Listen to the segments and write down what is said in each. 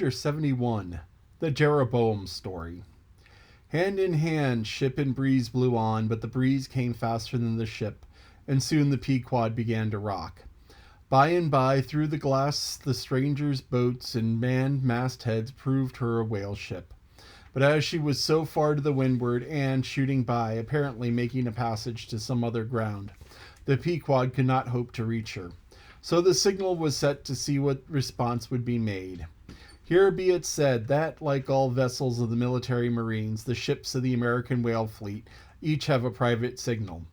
Chapter 71. The Jeroboam Story. Hand in hand, ship and breeze blew on, but the breeze came faster than the ship, and soon the Pequod began to rock. By and by, through the glass, the strangers' boats and manned mastheads proved her a whale ship. But as she was so far to the windward and, shooting by, apparently making a passage to some other ground, the Pequod could not hope to reach her. So the signal was set to see what response would be made. Here be it said that, like all vessels of the military marines, the ships of the American whale fleet each have a private signal,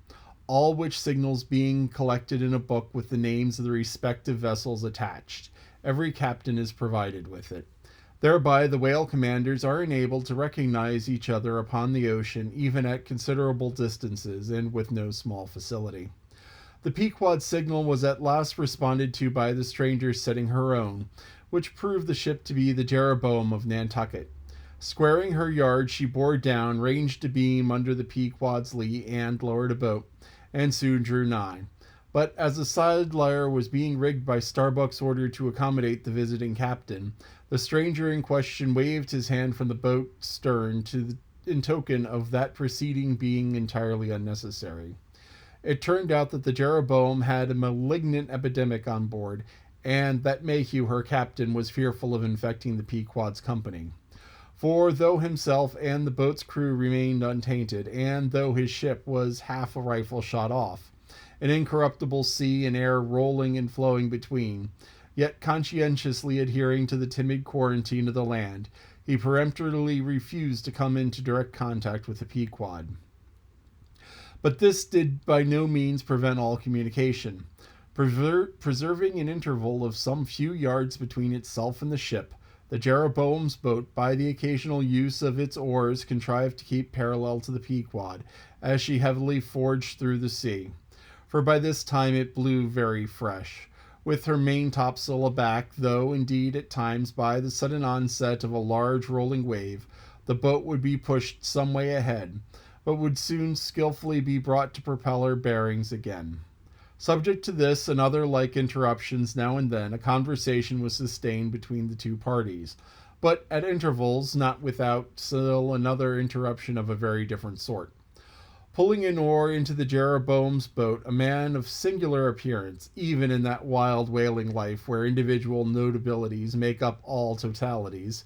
all which signals being collected in a book with the names of the respective vessels attached. Every captain is provided with it. Thereby the whale commanders are enabled to recognize each other upon the ocean, even at considerable distances and with no small facility. The Pequod's signal was at last responded to by the stranger setting her own, which proved the ship to be the Jeroboam of Nantucket. Squaring her yards, she bore down, ranged a beam under the Pequod's lee, and lowered a boat, and soon drew nigh. But as the side lyre was being rigged by Starbuck's order to accommodate the visiting captain, the stranger in question waved his hand from the boat's stern in token of that proceeding being entirely unnecessary. It turned out that the Jeroboam had a malignant epidemic on board, and that Mayhew, her captain, was fearful of infecting the Pequod's company. For though himself and the boat's crew remained untainted, and though his ship was half a rifle shot off, an incorruptible sea and air rolling and flowing between, yet conscientiously adhering to the timid quarantine of the land, he peremptorily refused to come into direct contact with the Pequod. But this did by no means prevent all communication. Preserving an interval of some few yards between itself and the ship, the Jeroboam's boat, by the occasional use of its oars, contrived to keep parallel to the Pequod, as she heavily forged through the sea. For by this time it blew very fresh, with her main topsail aback, though, indeed, at times, by the sudden onset of a large rolling wave, the boat would be pushed some way ahead, but would soon skillfully be brought to propeller bearings again. Subject to this and other like interruptions, now and then a conversation was sustained between the two parties, but at intervals not without still another interruption of a very different sort. Pulling an oar into the Jeroboam's boat, a man of singular appearance, even in that wild whaling life where individual notabilities make up all totalities,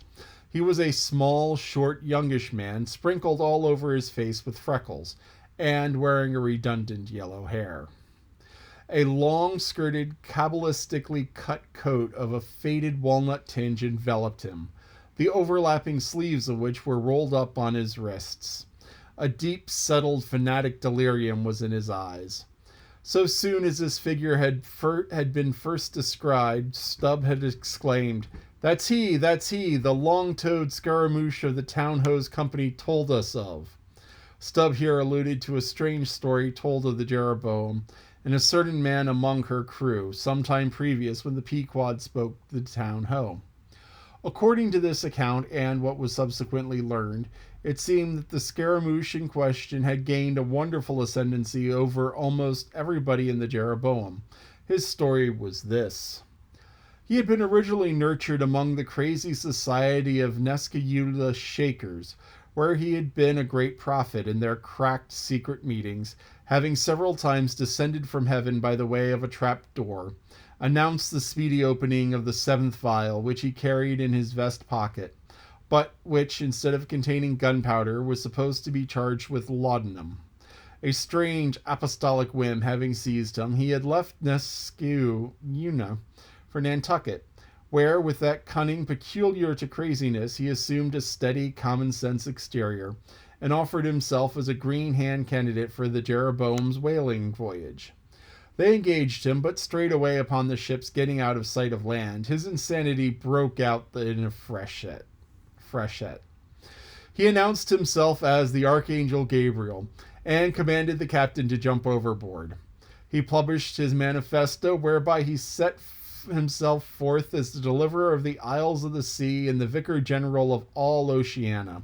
he was a small, short, youngish man, sprinkled all over his face with freckles, and wearing a redundant yellow hair. A long-skirted, cabalistically cut coat of a faded walnut tinge enveloped him, the overlapping sleeves of which were rolled up on his wrists. A deep, settled, fanatic delirium was in his eyes. So soon as this figure had been first described, Stubb had exclaimed, that's he, the long-toed scaramouche of the Town Hose Company told us of." Stubb here alluded to a strange story told of the Jeroboam and a certain man among her crew, some time previous when the Pequod spoke the town ho. According to this account, and what was subsequently learned, it seemed that the scaramouche in question had gained a wonderful ascendancy over almost everybody in the Jeroboam. His story was this. He had been originally nurtured among the crazy society of Nescaula Shakers, where he had been a great prophet in their cracked secret meetings, having several times descended from heaven by the way of a trap door, announced the speedy opening of the seventh vial, which he carried in his vest pocket, but which, instead of containing gunpowder, was supposed to be charged with laudanum. A strange apostolic whim having seized him, he had left Nescaula for Nantucket, where, with that cunning peculiar to craziness, he assumed a steady, common-sense exterior, and offered himself as a green hand candidate for the Jeroboam's whaling voyage. They engaged him, but straightway upon the ship's getting out of sight of land, his insanity broke out in a freshet. He announced himself as the Archangel Gabriel, and commanded the captain to jump overboard. He published his manifesto, whereby he set himself forth as the deliverer of the Isles of the Sea and the vicar general of all Oceania.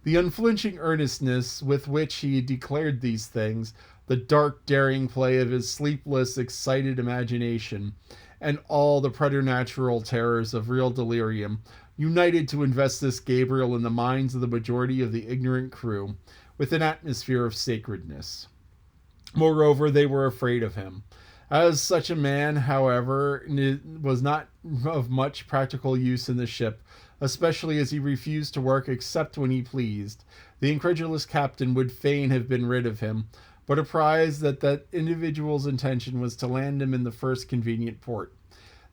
The unflinching earnestness with which he declared these things, the dark daring play of his sleepless, excited imagination, and all the preternatural terrors of real delirium, united to invest this Gabriel in the minds of the majority of the ignorant crew with an atmosphere of sacredness. Moreover, they were afraid of him. As such a man, however, was not of much practical use in the ship, especially as he refused to work except when he pleased. The incredulous captain would fain have been rid of him, but apprised that that individual's intention was to land him in the first convenient port.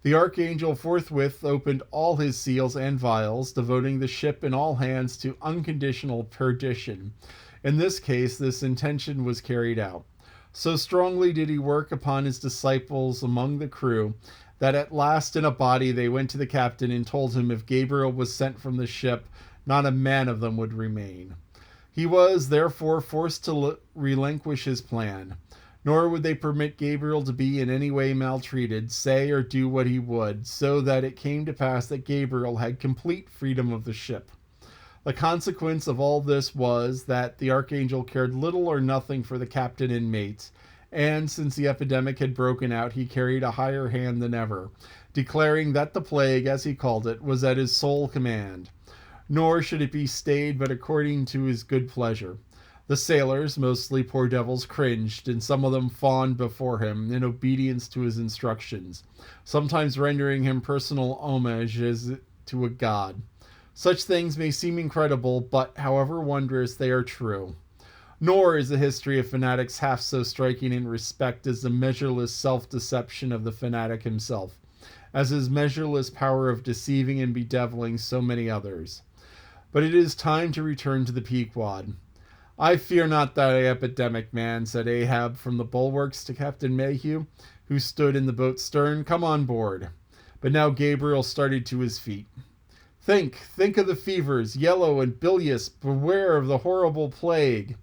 The archangel forthwith opened all his seals and vials, devoting the ship and all hands to unconditional perdition. In this case, this intention was carried out. So strongly did he work upon his disciples among the crew, that at last in a body they went to the captain and told him if Gabriel was sent from the ship, not a man of them would remain. He was, therefore, forced to relinquish his plan. Nor would they permit Gabriel to be in any way maltreated, say or do what he would, so that it came to pass that Gabriel had complete freedom of the ship. The consequence of all this was that the archangel cared little or nothing for the captain and mates, and since the epidemic had broken out, he carried a higher hand than ever, declaring that the plague, as he called it, was at his sole command. Nor should it be stayed but according to his good pleasure. The sailors, mostly poor devils, cringed, and some of them fawned before him in obedience to his instructions, sometimes rendering him personal homage as to a god. Such things may seem incredible, but however wondrous, they are true. Nor is the history of fanatics half so striking in respect as the measureless self-deception of the fanatic himself, as his measureless power of deceiving and bedeviling so many others. But it is time to return to the Pequod. I fear not that epidemic, man, said Ahab from the bulwarks to Captain Mayhew, who stood in the boat's stern. Come on board. But now Gabriel started to his feet. Think of the fevers, yellow and bilious. Beware of the horrible plague.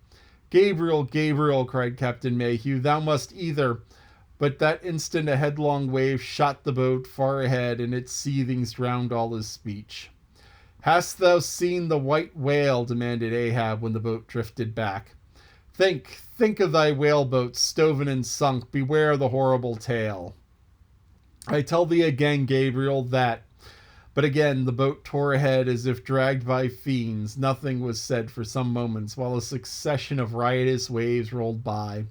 Gabriel, Gabriel, cried Captain Mayhew, thou must either. But that instant a headlong wave shot the boat far ahead, and its seethings drowned all his speech. Hast thou seen the white whale? Demanded Ahab when the boat drifted back. Think of thy whaleboat, stoven and sunk. Beware the horrible tale. I tell thee again, Gabriel, that. But again the boat tore ahead as if dragged by fiends. Nothing was said for some moments, while a succession of riotous waves rolled by,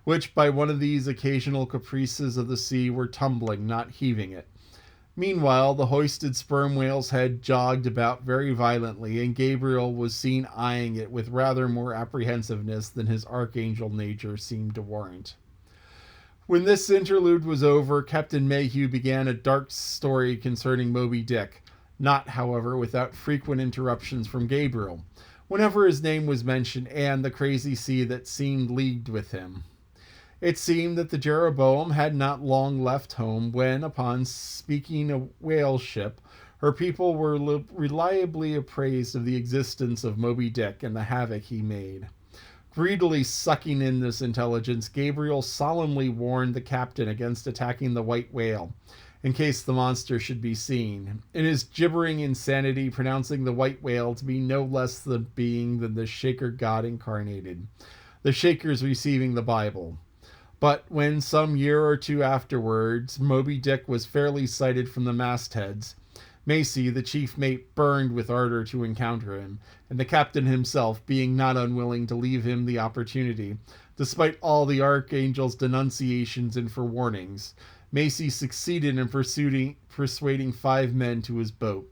which by one of these occasional caprices of the sea were tumbling, not heaving it. Meanwhile, the hoisted sperm whale's head jogged about very violently, and Gabriel was seen eyeing it with rather more apprehensiveness than his archangel nature seemed to warrant. When this interlude was over, Captain Mayhew began a dark story concerning Moby Dick, not, however, without frequent interruptions from Gabriel, whenever his name was mentioned, and the crazy sea that seemed leagued with him. It seemed that the Jeroboam had not long left home when, upon speaking a whale ship, her people were reliably appraised of the existence of Moby Dick and the havoc he made. Greedily sucking in this intelligence, Gabriel solemnly warned the captain against attacking the white whale, in case the monster should be seen, in his gibbering insanity pronouncing the white whale to be no less the being than the Shaker god incarnated, the Shakers receiving the Bible. But when some year or two afterwards Moby Dick was fairly sighted from the mastheads, Macy, the chief mate, burned with ardor to encounter him, and the captain himself being not unwilling to leave him the opportunity, despite all the archangel's denunciations and forewarnings, Macy succeeded in persuading 5 men to his boat.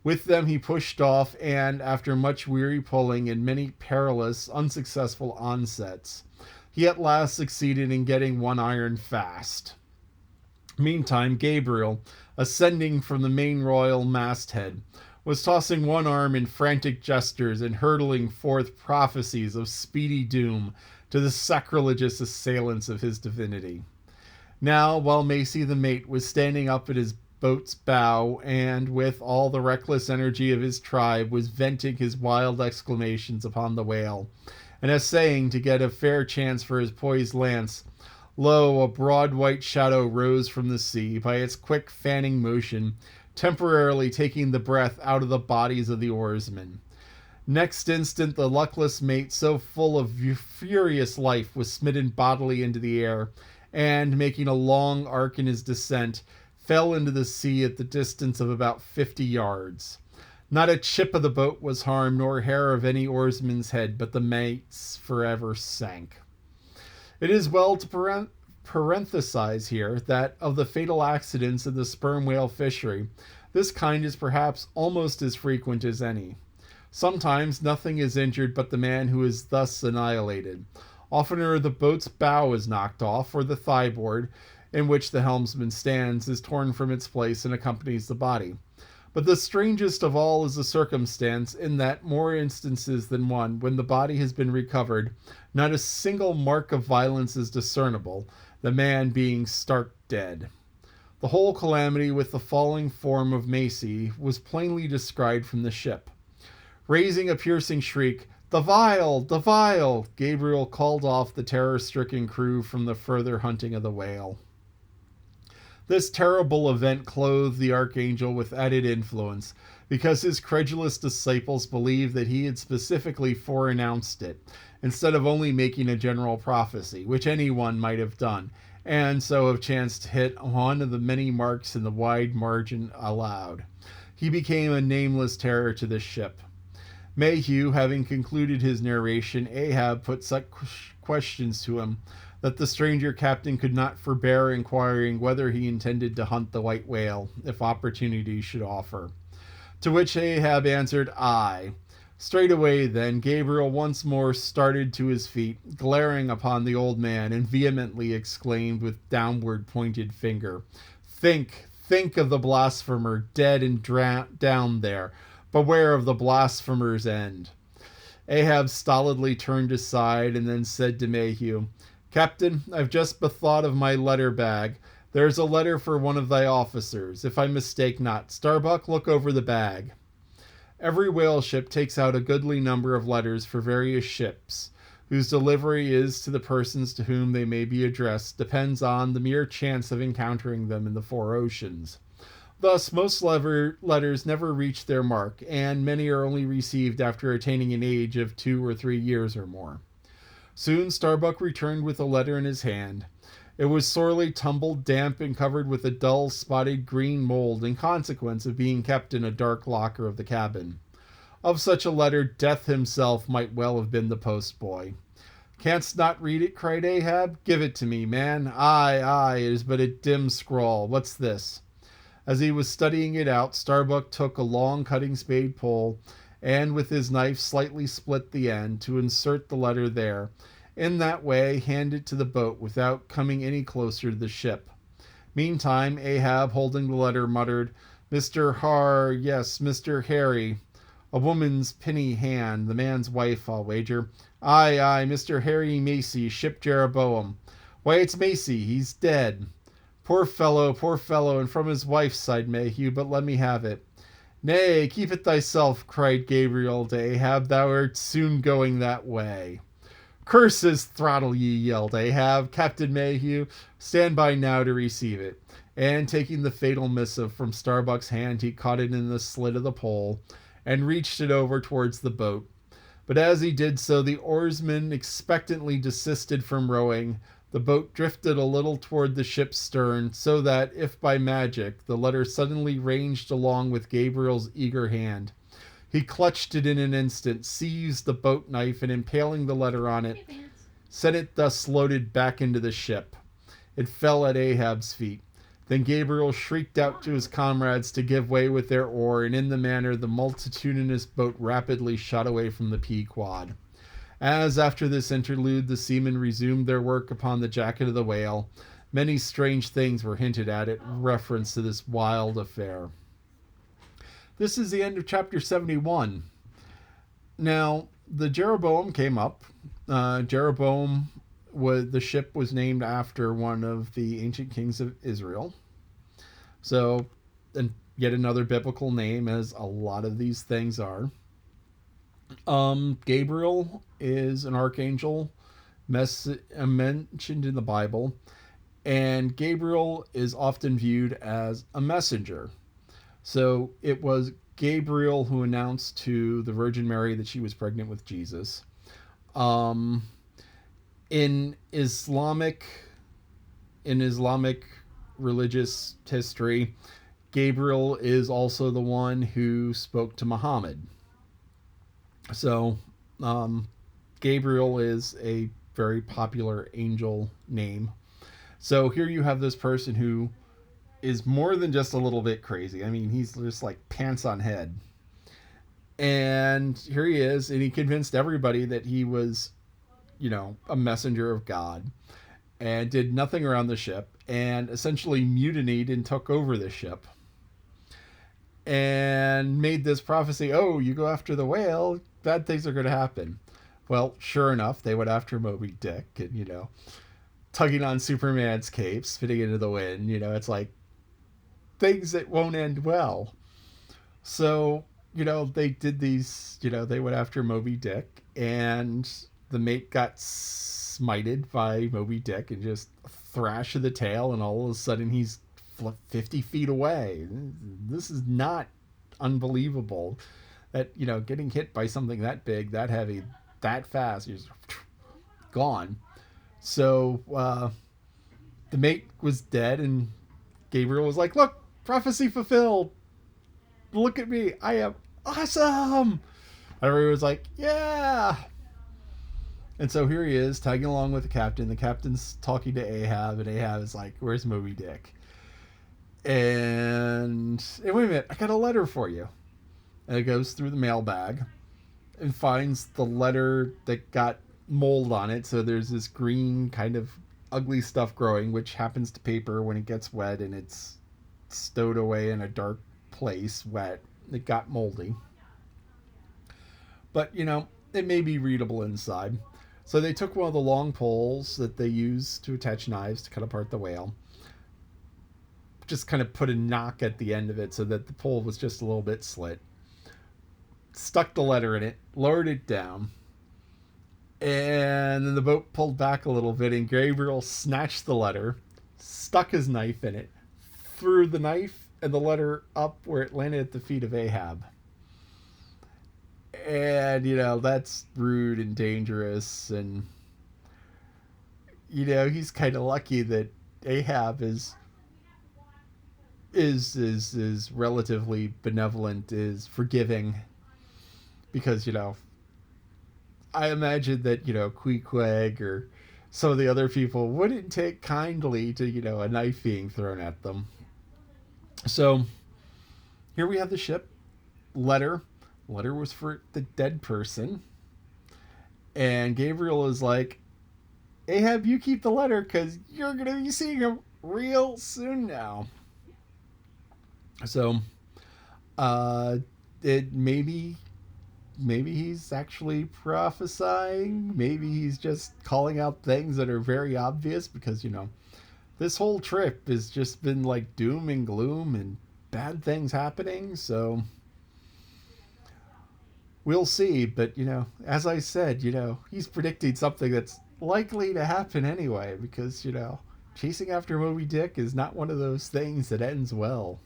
With them he pushed off, and after much weary pulling and many perilous, unsuccessful onsets, he at last succeeded in getting one iron fast. Meantime, Gabriel, ascending from the main royal masthead, was tossing one arm in frantic gestures and hurtling forth prophecies of speedy doom to the sacrilegious assailants of his divinity. Now, while Macy the mate was standing up at his boat's bow and, with all the reckless energy of his tribe, was venting his wild exclamations upon the whale, and essaying to get a fair chance for his poised lance, lo, a broad white shadow rose from the sea, by its quick fanning motion, temporarily taking the breath out of the bodies of the oarsmen. Next instant the luckless mate, so full of furious life, was smitten bodily into the air, and, making a long arc in his descent, fell into the sea at the distance of about 50 yards. Not a chip of the boat was harmed, nor hair of any oarsman's head, but the mates forever sank. It is well to parenthesize here that of the fatal accidents of the sperm whale fishery, this kind is perhaps almost as frequent as any. Sometimes nothing is injured but the man who is thus annihilated. Oftener the boat's bow is knocked off, or the thigh-board, in which the helmsman stands, is torn from its place and accompanies the body. But the strangest of all is the circumstance in that more instances than one, when the body has been recovered, not a single mark of violence is discernible, the man being stark dead. The whole calamity with the falling form of Macy was plainly descried from the ship. Raising a piercing shriek, "The vial! The vial!" Gabriel called off the terror-stricken crew from the further hunting of the whale. This terrible event clothed the archangel with added influence, because his credulous disciples believed that he had specifically foreannounced it, instead of only making a general prophecy, which anyone might have done, and so have chanced to hit one of the many marks in the wide margin allowed. He became a nameless terror to the ship. Mayhew, having concluded his narration, Ahab put such questions to him that the stranger captain could not forbear inquiring whether he intended to hunt the white whale, if opportunity should offer. To which Ahab answered, "Aye." Straightway then Gabriel once more started to his feet, glaring upon the old man, and vehemently exclaimed with downward pointed finger, think of the blasphemer, dead and down there. Beware of the blasphemer's end." Ahab stolidly turned aside, and then said to Mayhew, "Captain, I've just bethought of my letter bag. There's a letter for one of thy officers, if I mistake not. Starbuck, look over the bag." Every whale ship takes out a goodly number of letters for various ships, whose delivery is to the persons to whom they may be addressed, depends on the mere chance of encountering them in the four oceans. Thus, most letters never reach their mark, and many are only received after attaining an age of 2 or 3 years or more. Soon Starbuck returned with a letter in his hand. It was sorely tumbled, damp, and covered with a dull, spotted green mold, in consequence of being kept in a dark locker of the cabin. Of such a letter, Death himself might well have been the postboy. "Canst not read it?" cried Ahab. "Give it to me, man." Aye, it is but a dim scrawl. What's this?" As he was studying it out, Starbuck took a long cutting spade pole, and with his knife slightly split the end to insert the letter there. In that way, hand it to the boat without coming any closer to the ship. Meantime, Ahab, holding the letter, muttered, Mr. Harry. A woman's pinny hand, the man's wife, I'll wager. Aye, Mr. Harry Macy, ship Jeroboam. Why, it's Macy, he's dead." Poor fellow, and from his wife," sighed Mayhew, "but let me have it." "Nay, keep it thyself," cried Gabriel to Ahab, "thou art soon going that way." "Curse his throttle ye," yelled Ahab. "Captain Mayhew, stand by now to receive it." And taking the fatal missive from Starbuck's hand, he caught it in the slit of the pole, and reached it over towards the boat. But as he did so, the oarsmen expectantly desisted from rowing. The boat drifted a little toward the ship's stern, so that, if by magic, the letter suddenly ranged along with Gabriel's eager hand. He clutched it in an instant, seized the boat knife, and impaling the letter on it, sent it thus loaded back into the ship. It fell at Ahab's feet. Then Gabriel shrieked out to his comrades to give way with their oar, and in the manner the multitudinous boat rapidly shot away from the Pequod. As, after this interlude, the seamen resumed their work upon the jacket of the whale, many strange things were hinted at in reference to this wild affair. This is the end of chapter 71. Now, the Jeroboam came up. Jeroboam, the ship was named after one of the ancient kings of Israel. So, and yet another biblical name, as a lot of these things are. Gabriel is an archangel mentioned in the Bible, and Gabriel is often viewed as a messenger. So it was Gabriel who announced to the Virgin Mary that she was pregnant with Jesus. In Islamic religious history, Gabriel is also the one who spoke to Muhammad. So, um, Gabriel is a very popular angel name. So here you have this person who is more than just a little bit crazy. I mean, he's just like pants on head. And here he is, and he convinced everybody that he was, a messenger of God, and did nothing around the ship, and essentially mutinied and took over the ship, and made this prophecy: oh, you go after the whale, bad things are going to happen. Well, sure enough, they went after Moby Dick, and, tugging on Superman's cape, spitting into the wind. It's like things that won't end well. So, they did these, they went after Moby Dick, and the mate got smited by Moby Dick and just thrash of the tail, and all of a sudden he's 50 feet away. This is not unbelievable that, getting hit by something that big, that heavy, that fast, you're just gone. So the mate was dead, and Gabriel was like, look, prophecy fulfilled. Look at me. I am awesome. Everyone was like, yeah. And so here he is, tagging along with the captain. The captain's talking to Ahab, and Ahab is like, where's Moby Dick? And hey, wait a minute, I got a letter for you. And it goes through the mailbag and finds the letter that got mold on it. So there's this green kind of ugly stuff growing, which happens to paper when it gets wet and it's stowed away in a dark place, wet. It got moldy. But, it may be readable inside. So they took one of the long poles that they use to attach knives to cut apart the whale. Just kind of put a knock at the end of it so that the pole was just a little bit slit. Stuck the letter in it, lowered it down, and then the boat pulled back a little bit, and Gabriel snatched the letter, stuck his knife in it, threw the knife and the letter up where it landed at the feet of Ahab. And, that's rude and dangerous, and, he's kind of lucky that Ahab is relatively benevolent, is forgiving, because, I imagine that, Queequeg or some of the other people wouldn't take kindly to, a knife being thrown at them. So here we have the ship. Letter was for the dead person. And Gabriel is like, Ahab, you keep the letter because you're going to be seeing him real soon now. So it maybe he's actually prophesying. Maybe he's just calling out things that are very obvious because, this whole trip has just been like doom and gloom and bad things happening. So we'll see. But, as I said, he's predicting something that's likely to happen anyway because, chasing after Moby Dick is not one of those things that ends well.